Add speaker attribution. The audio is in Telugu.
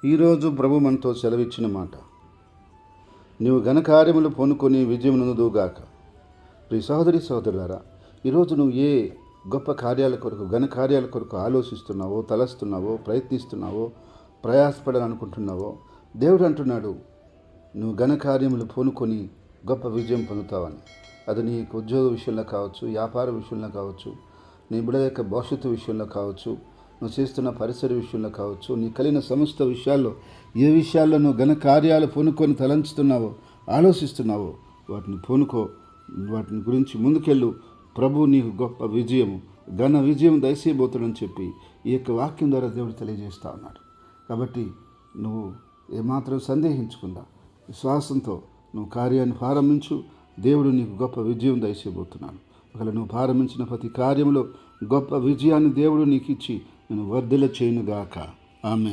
Speaker 1: ఈరోజు ప్రభు మనతో సెలవిచ్చిన మాట, నీవు ఘనకార్యములు పొనుకొని విజయం నొందుదువుగాక. ప్రియ సహోదరి సహోదరులారా, ఈరోజు నువ్వు ఏ గొప్ప కార్యాల కొరకు, ఘన కార్యాల కొరకు ఆలోచిస్తున్నావో, తలస్తున్నావో, ప్రయత్నిస్తున్నావో, ప్రయాసపడాలనుకుంటున్నావో, దేవుడు అంటున్నాడు, నువ్వు ఘనకార్యములు పొనుకొని గొప్ప విజయం పొందుతావని. అది నీ ఉద్యోగ విషయంలో కావచ్చు, వ్యాపార విషయంలో కావచ్చు, నీ బిడ్డల యొక్క భవిష్యత్తు విషయంలో కావచ్చు, నువ్వు చేస్తున్న పరిసర విషయంలో కావచ్చు, నీ కలిగిన సమస్త విషయాల్లో ఏ విషయాల్లో నువ్వు ఘన కార్యాలు పూనుకొని తలంచుతున్నావో, ఆలోచిస్తున్నావో వాటిని పూనుకో, వాటిని గురించి ముందుకెళ్ళు. ప్రభు నీకు గొప్ప విజయము, ఘన విజయం దయచేయబోతాడని చెప్పి ఈ యొక్క వాక్యం ద్వారా దేవుడు తెలియజేస్తూ ఉన్నాడు. కాబట్టి నువ్వు ఏమాత్రం సందేహించకుండా విశ్వాసంతో నువ్వు కార్యాన్ని ప్రారంభించు. దేవుడు నీకు గొప్ప విజయం దయచేయబోతున్నాడు. ఒకవేళ నువ్వు ప్రారంభించిన ప్రతి కార్యంలో గొప్ప విజయాన్ని దేవుడు నీకు ఇచ్చి నేను వర్ధిల్ల చేయునుగాక. ఆమేన్.